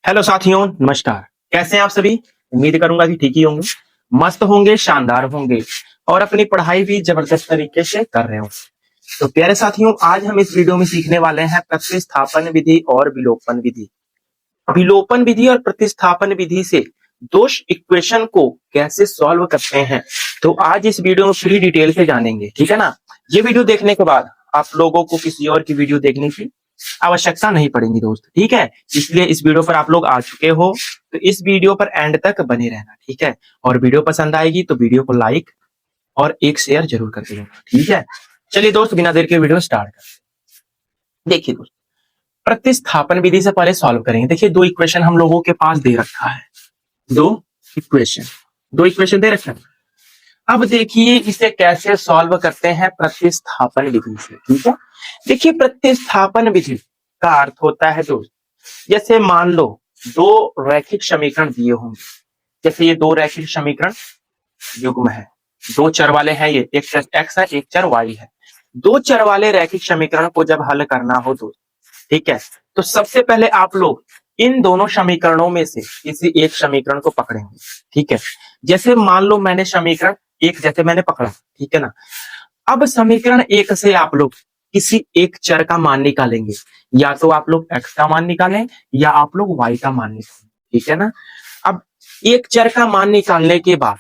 Hello साथियों, नमस्कार। कैसे हैं आप सभी? उम्मीद करूंगा कि ठीक ही होंगे, मस्त होंगे, शानदार होंगे और अपनी पढ़ाई भी जबरदस्त तरीके से कर रहे होंगे। तो प्यारे साथियों, आज हम इस वीडियो में सीखने वाले हैं प्रतिस्थापन विधि और विलोपन विधि। विलोपन विधि और प्रतिस्थापन विधि से दोष इक्वेशन को कैसे सॉल्व करते हैं, तो आज इस वीडियो में पूरी डिटेल से जानेंगे। ठीक है ना? ये वीडियो देखने के बाद आप लोगों को किसी और की वीडियो देखने की आवश्यकता नहीं पड़ेगी दोस्त। ठीक है? इसलिए इस वीडियो पर आप लोग आ चुके हो तो इस वीडियो पर एंड तक बने रहना। ठीक है? और वीडियो पसंद आएगी तो वीडियो को लाइक और एक शेयर जरूर कर देना। ठीक है? चलिए दोस्त, बिना देर के वीडियो स्टार्ट करते हैं। देखिए दोस्त, प्रतिस्थापन विधि से पहले सॉल्व करेंगे। देखिए, दो इक्वेशन हम लोगों के पास दे रखा है। दो इक्वेशन दो इक्वेशन दे रखा है। अब देखिए इसे कैसे सॉल्व करते हैं प्रतिस्थापन विधि से। ठीक है? देखिए, प्रतिस्थापन विधि का अर्थ होता है दोस्त, जैसे मान लो दो रैखिक समीकरण दिए होंगे। जैसे ये दो रैखिक समीकरण युग्म है, दो चर वाले हैं, ये एक चर x है, एक चर y है। दो चर वाले रैखिक समीकरण को जब हल करना हो दोस्त, ठीक है, तो सबसे पहले आप लोग इन दोनों समीकरणों में से किसी एक समीकरण को पकड़ेंगे। ठीक है? जैसे मान लो मैंने समीकरण एक जैसे मैंने पकड़ा, ठीक है ना? अब समीकरण एक से आप लोग किसी एक चर का मान निकालेंगे। या तो आप लोग x का मान निकालें या आप लोग y का मान निकालें। ठीक है ना? अब एक चर का मान निकालने के बाद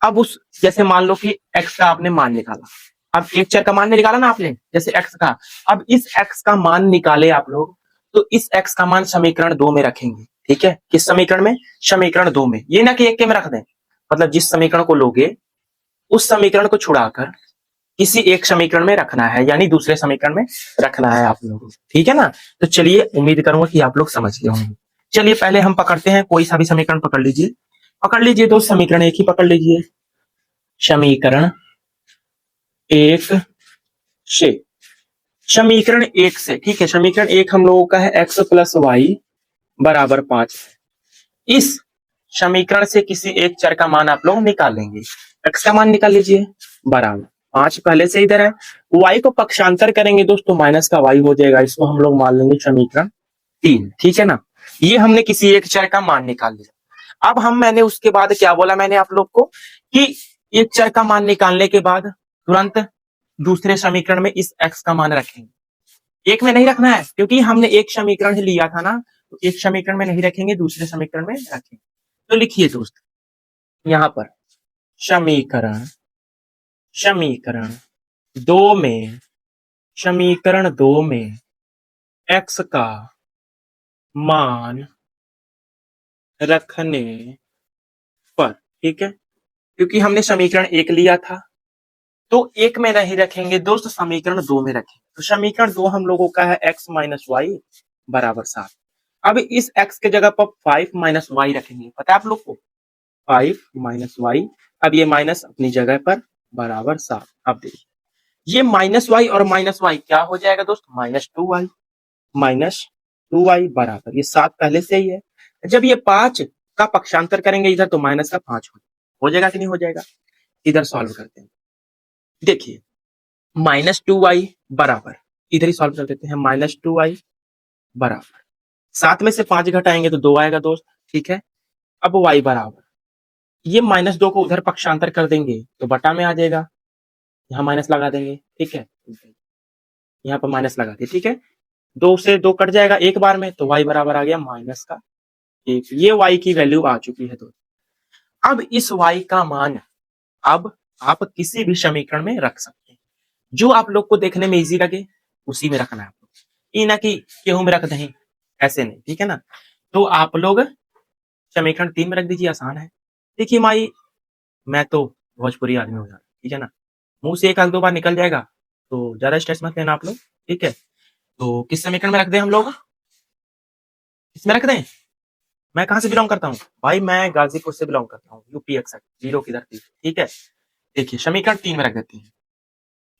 अब उस जैसे मान लो कि x का आपने मान निकाला। अब एक चर का मान नहीं निकाला ना आपने, जैसे x का। अब इस x का मान निकाले आप लोग, तो इस x का मान समीकरण दो में रखेंगे। ठीक है? किस समीकरण में? समीकरण दो में। ये ना कि एक के में रख दें, मतलब जिस समीकरण को लोगे उस समीकरण को छुड़ाकर किसी एक समीकरण में रखना है, यानी दूसरे समीकरण में रखना है आप लोगों को। ठीक है ना? तो चलिए, उम्मीद करूंगा कि आप लोग समझ गए होंगे। चलिए पहले हम पकड़ते हैं, कोई सा भी समीकरण पकड़ लीजिए दोस्त। समीकरण एक ही पकड़ लीजिए, समीकरण एक से। समीकरण एक से, ठीक है, समीकरण एक हम लोगों का है x प्लस वाई बराबर 5। इस समीकरण से किसी एक चर का मान आप लोग निकालेंगे। x का मान निकाल लीजिए, बराबर 5 पहले से इधर है। y को पक्षांतर करेंगे दोस्तों, माइनस का y हो जाएगा। इसको हम लोग मान लेंगे समीकरण 3। ठीक है ना? ये हमने किसी एक चर का मान निकाल लिया। अब मैंने उसके बाद क्या बोला मैंने आप लोग को, कि एक चर का मान निकालने के बाद तुरंत दूसरे समीकरण में इस x का मान रखेंगे। एक में नहीं रखना है, क्योंकि हमने एक समीकरण ही लिया था ना, तो एक समीकरण में नहीं रखेंगे, दूसरे समीकरण में रखेंगे। तो लिखिए दोस्त, यहां पर समीकरण समीकरण दो में समीकरण दो में x का मान रखने पर, ठीक है, क्योंकि हमने समीकरण एक लिया था तो एक में नहीं रखेंगे दोस्त, समीकरण दो में रखेंगे। तो समीकरण दो हम लोगों का है x माइनस वाई बराबर 7। अब इस x के जगह पर 5 माइनस वाई रखेंगे। पता है आप लोग को, 5 माइनस वाई। अब ये माइनस अपनी जगह पर बराबर 7। अब देखिए, ये माइनस वाई और माइनस वाई क्या हो जाएगा दोस्त, -2y। -2y बराबर, ये 7 पहले से ही है। जब ये 5 का पक्षांतर करेंगे इधर, तो माइनस का 5 हो जाएगा कि नहीं हो जाएगा? इधर सॉल्व करते हैं। देखिए, -2y बराबर, इधर ही सॉल्व कर देते हैं, -2y बराबर 7 में से 5 घटाएंगे तो 2 आएगा दोस्त। ठीक है? अब y बराबर, ये -2 को उधर पक्षांतर कर देंगे तो बटा में आ जाएगा, यहाँ माइनस लगा देंगे। ठीक है? यहाँ पर माइनस लगा दिए। ठीक है? 2 से 2 कट जाएगा एक बार में, तो y बराबर आ गया -1। ये y की वैल्यू आ चुकी है दोस्त। अब इस y का मान अब आप किसी भी समीकरण में रख सकते हैं, जो आप लोग को देखने में इजी लगे उसी में रखना है आप लोग। ये ना कि गेहूं में रख दें, ऐसे नहीं। ठीक है ना? तो आप लोग समीकरण 3 में रख दीजिए, आसान है। देखिए माई, मैं तो भोजपुरी आदमी हो जाता, ठीक है ना, मुंह से एक आध दो बार निकल जाएगा, तो ज्यादा स्ट्रेस मत लेना आप लोग। ठीक है? तो किस समीकरण में रख दें हम लोग? इसमें रख दें। मैं कहां से बिलोंग करता हूँ भाई? मैं गाजीपुर से बिलोंग करता हूँ, यूपी 61, जीरो की धरती। ठीक है? देखिए, समीकरण 3 में रख देते हैं।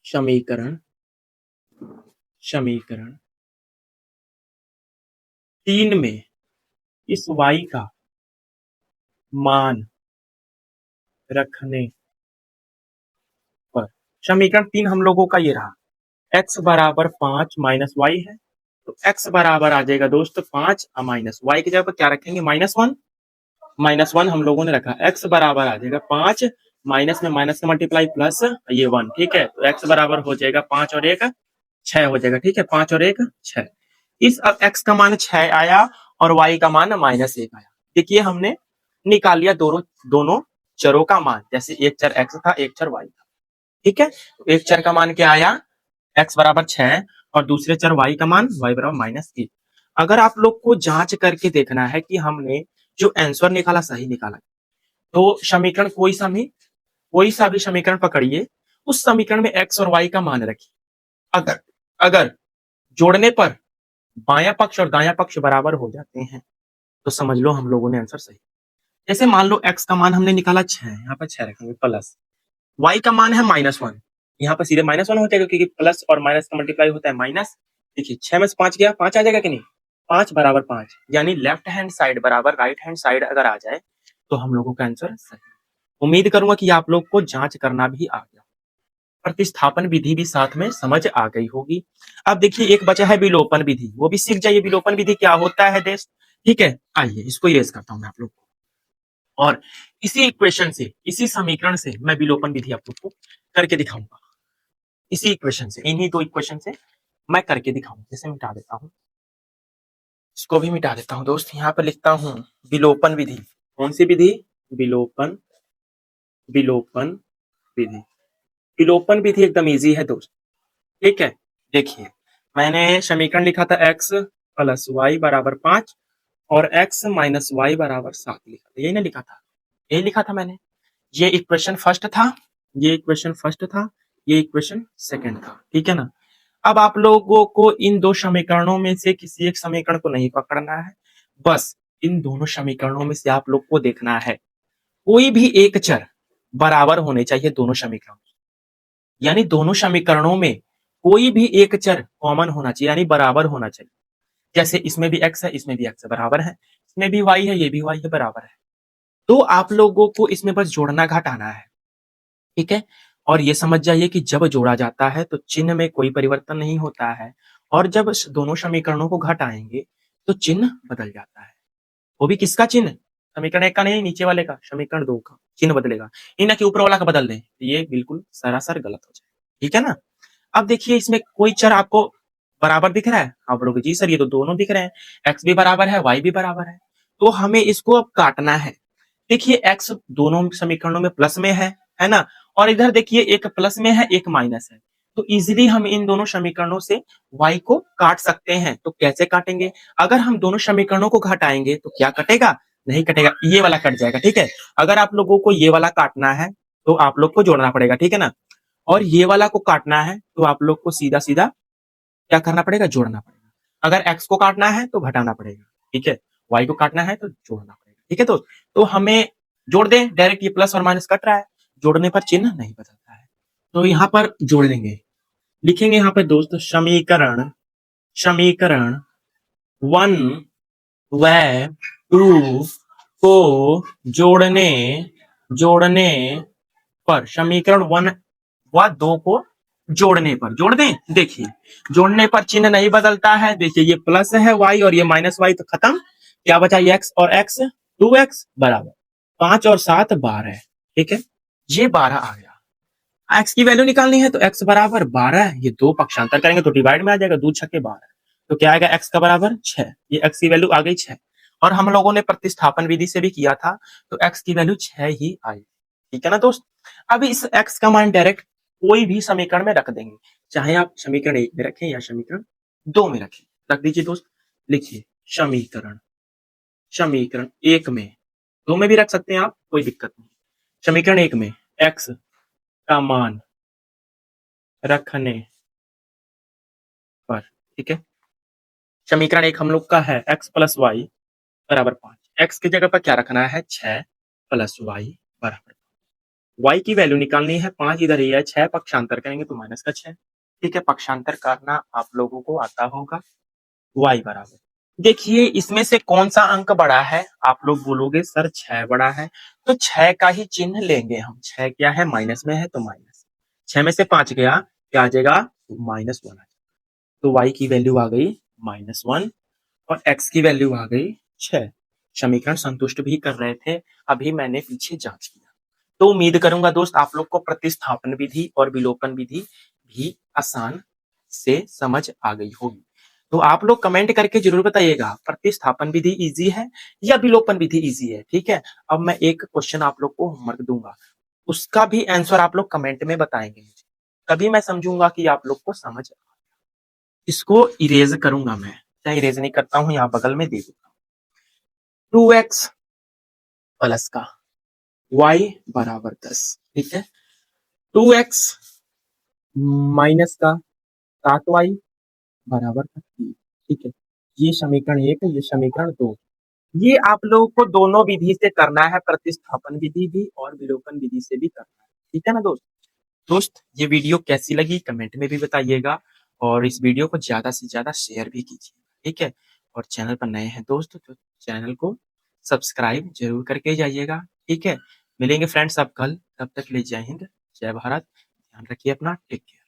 समीकरण समीकरण 3 में इस y का मान रखने पर, समीकरण 3 हम लोगों का ये रहा, x बराबर 5 माइनस वाई है तो x बराबर आ जाएगा दोस्त 5 माइनस y की जगह पर क्या रखेंगे -1, -1 हम लोगों ने रखा, x बराबर आ जाएगा 5 माइनस में माइनस का मल्टीप्लाई प्लस ये 1, ठीक है। तो x बराबर हो जाएगा 5 और 1 6 हो जाएगा, ठीक है। 5 और 1 6। इस अब x का मान 6 आया और y का मान -1 आया। देखिए हमने निकाल लिया दोनों दोनों चरों का मान, जैसे एक चर x था एक चर y था, ठीक है। तो एक चर का मान क्या आया, x बराबर 6 और दूसरे चर y का मान y बराबर -1। अगर आप लोग को जांच करके देखना है कि हमने जो आंसर निकाला सही निकाला, तो समीकरण कोई सा भी समीकरण पकड़िए, उस समीकरण में x और y का मान रखिए। अगर अगर जोड़ने पर बायां पक्ष और दायां पक्ष बराबर हो जाते हैं तो समझ लो हम लोगों ने आंसर सही। जैसे मान लो x का मान हमने निकाला 6, यहाँ पर 6 रखेंगे, प्लस y का मान है -1, यहाँ पर सीधे -1 हो जाएगा क्योंकि प्लस और माइनस का मल्टीप्लाई होता है माइनस। देखिए 6 में से 5 गया, 5 आ जाएगा कि नहीं, 5 बराबर 5, यानी लेफ्ट हैंड साइड बराबर राइट हैंड साइड अगर आ जाए तो हम लोगों का आंसर सही। उम्मीद करूंगा कि आप लोग को जांच करना भी आ गया, प्रतिस्थापन विधि भी साथ में समझ आ गई होगी। अब देखिए एक बचा है विलोपन विधि, वो भी सीख जाइए विलोपन विधि क्या होता है देश, ठीक है। आइए इसको इरेज करता हूं मैं आप लोग को, और इसी इक्वेशन से, इसी समीकरण से मैं विलोपन विधि आप लोग को करके दिखाऊंगा। इसी इक्वेशन से, इन्हीं दो इक्वेशन से मैं करके दिखाऊंगा। जैसे मिटा देता हूं, इसको भी मिटा देता हूं दोस्त, यहाँ पर लिखता हूं विलोपन विधि। कौन सी विधि, विलोपन विलोपन विधि। विलोपन विधि एकदम इजी है दोस्त, ठीक है। देखिए मैंने समीकरण लिखा था x प्लस वाई बराबर 5 और x माइनस वाई बराबर 7 लिखा था, यही ना लिखा था, यही लिखा था मैंने। ये इक्वेशन फर्स्ट था, ये इक्वेशन फर्स्ट था, ये इक्वेशन सेकंड था, ठीक है ना। अब आप लोगों को इन दो समीकरणों में से किसी एक समीकरण को नहीं पकड़ना है, बस इन दोनों समीकरणों में से आप लोग को देखना है कोई भी एक चर बराबर होने चाहिए दोनों समीकरणों, यानी दोनों समीकरणों में कोई भी एक चर कॉमन होना चाहिए, यानी बराबर होना चाहिए। जैसे इसमें भी x है, इसमें भी x है, बराबर है, इसमें भी y है, ये भी y है, बराबर है। तो आप लोगों को इसमें बस जोड़ना घटाना है, ठीक है। और ये समझ जाइए कि जब जोड़ा जाता है तो चिन्ह में कोई परिवर्तन नहीं होता है, और जब दोनों समीकरणों को घटाएंगे तो चिन्ह बदल जाता है। वो भी किसका चिन्ह, समीकरण 1 का नहीं, नीचे वाले का, समीकरण 2 का चिन्ह बदलेगा, ये ना कि ऊपर वाला का बदल दें, ये बिल्कुल सरासर गलत हो जाए, ठीक है ना। अब देखिए इसमें कोई चर आपको बराबर दिख रहा है, आप बोलोगे जी सर ये तो दोनों दिख रहे हैं, x भी बराबर है y भी बराबर है, तो हमें इसको अब काटना है। देखिए x दोनों समीकरणों में प्लस में है ना, और इधर देखिए एक प्लस में है एक माइनस है, तो इजीली हम इन दोनों समीकरणों से y को काट सकते हैं। तो कैसे काटेंगे, अगर हम दोनों समीकरणों को घटाएंगे तो क्या कटेगा, नहीं कटेगा, ये वाला कट जाएगा, ठीक है। अगर आप लोगों को ये वाला काटना है तो आप लोग को जोड़ना पड़ेगा, ठीक है ना, और ये वाला को काटना है तो आप लोग को सीधा सीधा क्या करना पड़ेगा, जोड़ना पड़ेगा। अगर x को काटना है तो घटाना पड़ेगा, ठीक है, y को काटना है तो जोड़ना पड़ेगा, ठीक है। तो हमें जोड़ दें डायरेक्ट, ये प्लस और माइनस कट रहा है, जोड़ने पर चिन्ह नहीं बदलता है, तो यहाँ पर जोड़ लेंगे, लिखेंगे यहाँ पे दोस्त समीकरण समीकरण 1 व 2 को जोड़ने जोड़ने पर, समीकरण 1 व 2 को जोड़ने पर, जोड़ दें, देखिए जोड़ने पर चिन्ह नहीं बदलता है। देखिए ये प्लस है y और ये माइनस y, तो खत्म, क्या बचा ये x और x, 2x बराबर 5 और 7 12, ठीक है, ये 12 आ गया। x की वैल्यू निकालनी है तो x बराबर 12, ये दो पक्षांतर करेंगे तो डिवाइड में आ जाएगा, 2 छक्के 12, तो क्या आएगा x का बराबर 6, ये x की वैल्यू आ गई 6, और हम लोगों ने प्रतिस्थापन विधि से भी किया था तो x की वैल्यू 6 ही आई, ठीक है ना दोस्त। अब इस x का मान डायरेक्ट कोई भी समीकरण में रख देंगे, चाहे आप समीकरण 1 में रखें या समीकरण 2 में रखें, रख दीजिए दोस्त। लिखिए समीकरण समीकरण 1 में, 2 में भी रख सकते हैं आप, कोई दिक्कत नहीं। समीकरण 1 में x का मान रखने पर, ठीक है, समीकरण 1 हम लोग का है x प्लस वाई बराबर 5, x की जगह पर क्या रखना है 6 प्लस वाई बराबर, y की वैल्यू निकालनी है 5, इधर ही है 6, पक्षांतर करेंगे तो माइनस का 6, ठीक है, पक्षांतर करना आप लोगों को आता होगा। y बराबर, देखिए इसमें से कौन सा अंक बड़ा है, आप लोग बोलोगे सर 6 बड़ा है, तो 6 का ही चिन्ह लेंगे हम, 6 क्या है माइनस में है तो माइनस, 6 में से 5 गया क्या आ जाएगा -1 आ जाएगा, तो y की वैल्यू आ गई -1 और x की वैल्यू आ गई 6। समीकरण संतुष्ट भी कर रहे थे, अभी मैंने पीछे जांच किया। तो उम्मीद करूंगा दोस्त आप लोग को प्रतिस्थापन विधि और विलोपन विधि भी आसान से समझ आ गई होगी। तो आप लोग कमेंट करके जरूर बताइएगा प्रतिस्थापन विधि इजी है या विलोपन विधि इजी है। ठीक है, अब मैं एक क्वेश्चन आप लोग को होमवर्क दूंगा, उसका भी आंसर आप लोग कमेंट में बताएंगे मुझे, तभी मैं समझूंगा कि आप लोग को समझ। इसको इरेज करूंगा मैं, चाहे इरेज नहीं करता हूं, यहाँ बगल में दे दूंगा। 2x प्लस का y बराबर 10। ठीक है, 2x माइनस का 7y बराबर 30। ठीक है, ये समीकरण 1 ये समीकरण 2। ये आप लोगों को दोनों विधि से करना है, प्रतिस्थापन विधि भी और विलोपन विधि से भी करना है। ठीक है ना दोस्त ये वीडियो कैसी लगी कमेंट में भी बताइएगा और इस वीडियो को ज्यादा से ज्यादा शेयर भी कीजिए। ठीक है, और चैनल पर नए हैं दोस्त तो चैनल को सब्सक्राइब जरूर करके जाइएगा। ठीक है, मिलेंगे फ्रेंड्स अब कल, तब तक ले जय हिंद जय भारत, ध्यान रखिए अपना, टेक केयर।